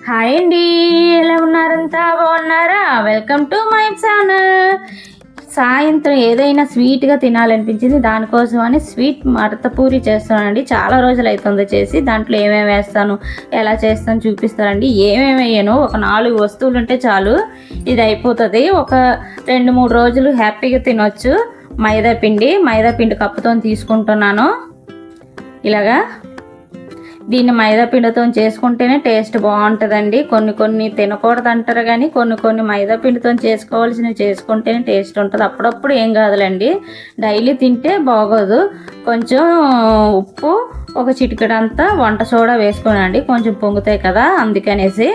Hi అండి, ఎలా ఉన్నారంతా? బాగున్నారా? Welcome to my channel. సాయంత్రం ఏదైనా స్వీట్గా తినాలనిపించింది, దానికోసం అని స్వీట్ మడత పూరి చేస్తానండి. చాలా రోజులు అవుతుంది చేసి. దాంట్లో ఏమేమి వేస్తాను, ఎలా చేస్తాను చూపిస్తానండి. ఏమేమి వేయను, ఒక 4 వస్తువులు ఉంటే చాలు, ఇది అయిపోతుంది. ఒక 2-3 రోజులు హ్యాపీగా తినొచ్చు. మైదా పిండి కప్పుతో తీసుకుంటున్నాను. ఇలాగా దీన్ని మైదా పిండితో చేసుకుంటేనే టేస్ట్ బాగుంటుందండి. కొన్ని తినకూడదు అంటారు, కానీ కొన్ని మైదా పిండితో చేసుకోవాల్సినవి చేసుకుంటేనే టేస్ట్ ఉంటుంది. అప్పుడప్పుడు ఏం కాదులేండి, డైలీ తింటే బాగోదు. కొంచెం ఉప్పు, ఒక చిటికెడంతా వంట సోడా వేసుకోనండి, కొంచెం పొంగుతాయి కదా, అందుకనేసి.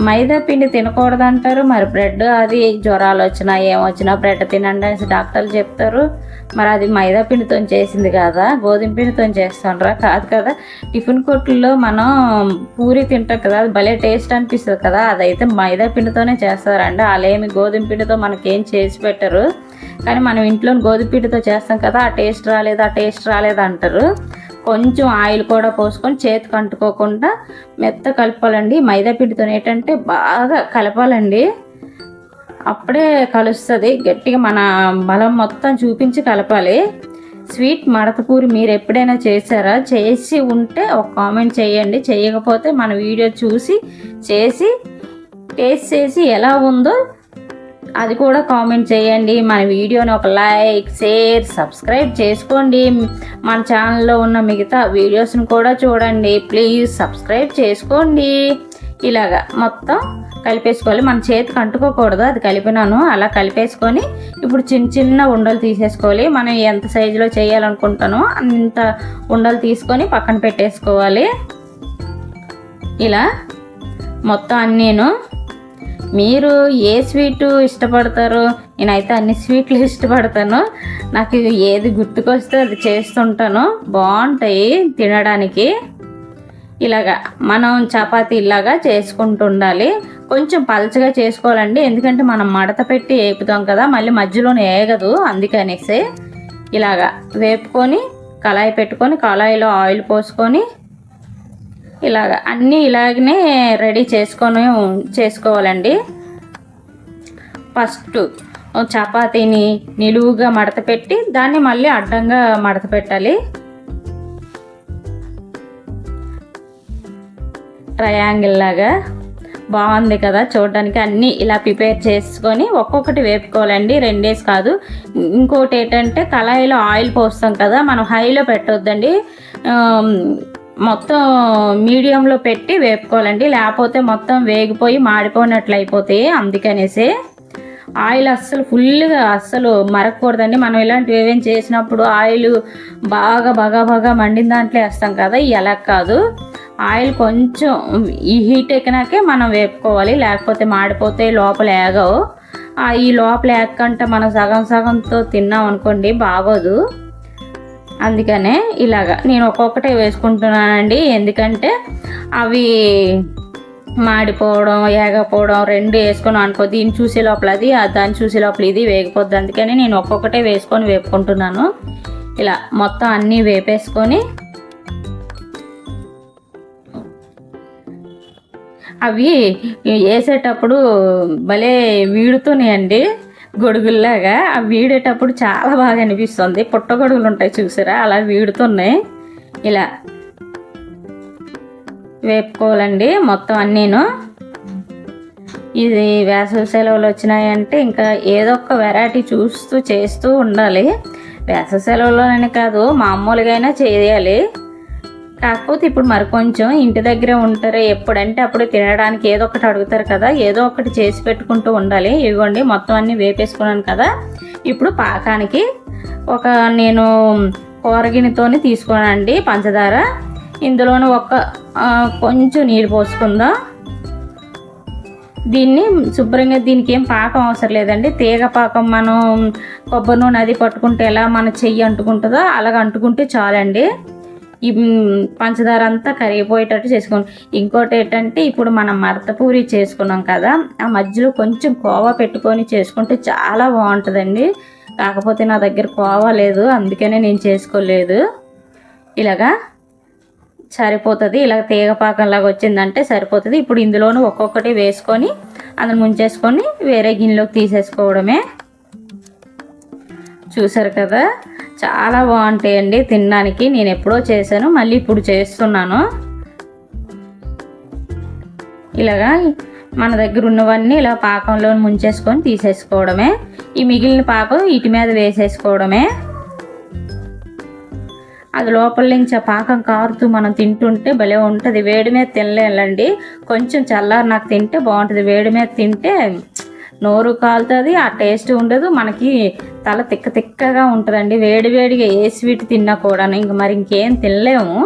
మైదా పిండి తినకూడదు అంటారు, మరి బ్రెడ్ అది జ్వరాలు వచ్చినా ఏమొచ్చినా బ్రెడ్ తినండి అనేసి డాక్టర్లు చెప్తారు. మరి అది మైదా పిండితో చేసింది కదా, గోధుమ పిండితో చేస్తుండ్రా? కాదు కదా. టిఫిన్ కొట్టుల్లో మనం పూరి తింటాం కదా, అది భలే టేస్ట్ అనిపిస్తుంది కదా, అదైతే మైదా పిండితోనే చేస్తారండి. వాళ్ళేమి గోధుమ పిండితో మనకేం చేసి పెట్టరు, కానీ మనం ఇంట్లో గోధుమ పిండితో చేస్తాం కదా, ఆ టేస్ట్ రాలేదు అంటారు. కొంచెం ఆయిల్ కూడా పోసుకొని చేతికి అంటుకోకుండా మెత్త కలపాలండి. మైదా పిండితో ఏంటంటే బాగా కలపాలండి, అప్పుడే కలుస్తుంది. గట్టిగా మన బలం మొత్తం చూపించి కలపాలి. స్వీట్ మడతపూరి మీరు ఎప్పుడైనా చేశారా? చేసి ఉంటే ఒక కామెంట్ చేయండి. చేయకపోతే మన వీడియో చూసి చేసి టేస్ట్ చేసి ఎలా ఉందో అది కూడా కామెంట్ చేయండి. మన వీడియోని ఒక లైక్, షేర్, సబ్స్క్రైబ్ చేసుకోండి. మన ఛానల్లో ఉన్న మిగతా వీడియోస్ని కూడా చూడండి. ప్లీజ్ సబ్స్క్రైబ్ చేసుకోండి. ఇలాగా మొత్తం కలిపేసుకోవాలి. మన చేతికి అంటుకోకూడదు, అది కలిపినాను. అలా కలిపేసుకొని ఇప్పుడు చిన్న ఉండలు తీసేసుకోవాలి. మనం ఎంత సైజులో చేయాలనుకుంటానో అంత ఉండలు తీసుకొని పక్కన పెట్టేసుకోవాలి. ఇలా మొత్తం అన్నీను. మీరు ఏ స్వీటు ఇష్టపడతారో? నేనైతే అన్ని స్వీట్లు ఇష్టపడతాను. నాకు ఏది గుర్తుకొస్తే అది చేస్తుంటాను, బాగుంటాయి తినడానికి. ఇలాగా మనం చపాతీలాగా చేసుకుంటుండాలి. కొంచెం పలచగా చేసుకోవాలండి, ఎందుకంటే మనం మడత పెట్టి వేపుతాం కదా, మళ్ళీ మధ్యలోనే వేగదు, అందుకనేసి. ఇలాగా వేపుకొని కళాయి పెట్టుకొని కళాయిలో ఆయిల్ పోసుకొని ఇలాగ అన్నీ ఇలాగనే రెడీ చేసుకోవాలండి. ఫస్ట్ చపాతీని నిలువుగా మడత పెట్టి దాన్ని మళ్ళీ అడ్డంగా మడత పెట్టాలి. ట్రయాంగిల్ లాగా బాగుంది కదా చూడడానికి. అన్నీ ఇలా ప్రిపేర్ చేసుకొని ఒక్కొక్కటి వేపుకోవాలండి, 2 డేస్ కాదు. ఇంకోటి ఏంటంటే కళాయిలో ఆయిల్ పోస్తాం కదా, మనం హైలో పెట్టొద్దండి, మొత్తం మీడియంలో పెట్టి వేపుకోవాలండి. లేకపోతే మొత్తం వేగిపోయి మాడిపోయినట్లు అయిపోతాయి. అందుకనేసి ఆయిల్ ఫుల్గా మరగకూడదండి. మనం ఇలాంటివి ఏమేమి చేసినప్పుడు ఆయిల్ బాగా మండిన దాంట్లో వేస్తాం కదా, ఎలా కాదు. ఆయిల్ కొంచెం ఈ హీట్ ఎక్కినాకే మనం వేపుకోవాలి, లేకపోతే మాడిపోతే లోపల ఏగవు. ఈ లోపల ఏగకంటే మనం సగంతో తిన్నాం అనుకోండి, బాగోదు. అందుకనే ఇలాగా నేను ఒక్కొక్కటే వేసుకుంటున్నానండి, ఎందుకంటే అవి మాడిపోవడం ఏగపోవడం 2 వేసుకొని అనుకో, దీన్ని చూసే లోపల అది, దాన్ని చూసే లోపల ఇది వేగిపోద్ది. అందుకని నేను ఒక్కొక్కటే వేసుకొని వేపుకుంటున్నాను. ఇలా మొత్తం అన్నీ వేపేసుకొని అవి వేసేటప్పుడు భలే వీడుతున్నాయండి, గొడుగుల్లాగా. అవి వీడేటప్పుడు చాలా బాగా అనిపిస్తుంది. పుట్టగొడుగులు ఉంటాయి చూసారా, అలా వీడుతున్నాయి. ఇలా వేపుకోవాలండి మొత్తం అన్నీను. ఇది వేసవి సెలవులు వచ్చినాయంటే ఇంకా ఏదో ఒక వెరైటీ చేస్తూ ఉండాలి. వేసవి సెలవులోనే కాదు, మామూలుగా అయినా చేయాలి. కాకపోతే ఇప్పుడు మరి కొంచెం ఇంటి దగ్గరే ఉంటారు, ఎప్పుడంటే అప్పుడు తినడానికి ఏదో ఒకటి అడుగుతారు కదా, ఏదో ఒకటి చేసి పెట్టుకుంటూ ఉండాలి. ఇవ్వండి మొత్తం అన్నీ వేపేసుకున్నాను కదా. ఇప్పుడు పాకానికి నేను కూరగిన్నెతోని తీసుకున్నానండి పంచదార. ఇందులోనే కొంచెం నీళ్ళు పోసుకుందాం. దీన్ని శుభ్రంగా, దీనికి ఏం పాకం అవసరం లేదండి, తీగ పాకం. మనం కొబ్బరి నూనె అది పట్టుకుంటే ఎలా మన చెయ్యి అంటుకుంటుందో అలాగ అంటుకుంటే చాలండి. ఈ పంచదార అంతా కరిగిపోయేటట్టు చేసుకోండి. ఇంకోటి ఏంటంటే, ఇప్పుడు మనం మడత పూరి చేసుకున్నాం కదా, ఆ మధ్యలో కొంచెం కోవా పెట్టుకొని చేసుకుంటే చాలా బాగుంటుందండి. కాకపోతే నా దగ్గర కోవా లేదు, అందుకనే నేను చేసుకోలేదు. ఇలాగా సరిపోతుంది. ఇలా తీగ పాకంలాగా వచ్చిందంటే సరిపోతుంది. ఇప్పుడు ఇందులోనూ ఒక్కొక్కటి వేసుకొని అందులో ముంచేసుకొని వేరే గిన్నెలోకి తీసేసుకోవడమే. చూసారు కదా, చాలా బాగుంటాయండి తినడానికి. నేను ఎప్పుడో చేశాను, మళ్ళీ ఇప్పుడు చేస్తున్నాను. ఇలాగా మన దగ్గర ఉన్నవన్నీ ఇలా పాకంలో ముంచేసుకొని తీసేసుకోవడమే. ఈ మిగిలిన పాకం వీటి మీద వేసేసుకోవడమే. అది లోపల నుంచి ఆ పాకం కారుతూ మనం తింటుంటే భలే ఉంటుంది. వేడి మీద తినలేండి, కొంచెం చల్లారి నాకు తింటే బాగుంటుంది. వేడి మీద తింటే నోరు కాలుతుంది, ఆ టేస్ట్ ఉండదు, మనకి తల తిక్కగా ఉంటుందండి. వేడివేడిగా ఏ స్వీట్ తిన్నా కూడా ఇంక మరి ఇంకేం తినలేము,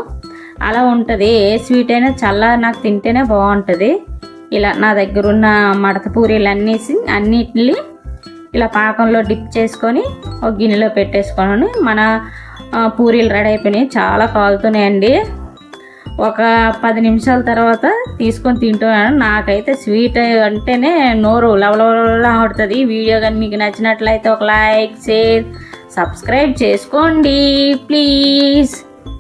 అలా ఉంటుంది. ఏ స్వీట్ అయినా చల్లారి నాకు తింటేనే బాగుంటుంది. ఇలా నా దగ్గర ఉన్న మడత పూరీలు అన్నిటిని ఇలా పాకంలో డిప్ చేసుకొని ఒక గిన్నెలో పెట్టేసుకొని మన పూరీలు రెడీ అయిపోయినాయి. చాలా కాలుతున్నాయండి. ఒక 10 నిమిషాల తర్వాత తీసుకొని తింటున్నాను. నాకైతే స్వీట్ అంటేనే నోరు లవలవలా ఆడుతుంది. ఈ వీడియో కానీ మీకు నచ్చినట్లయితే ఒక లైక్, షేర్, సబ్స్క్రైబ్ చేసుకోండి ప్లీజ్.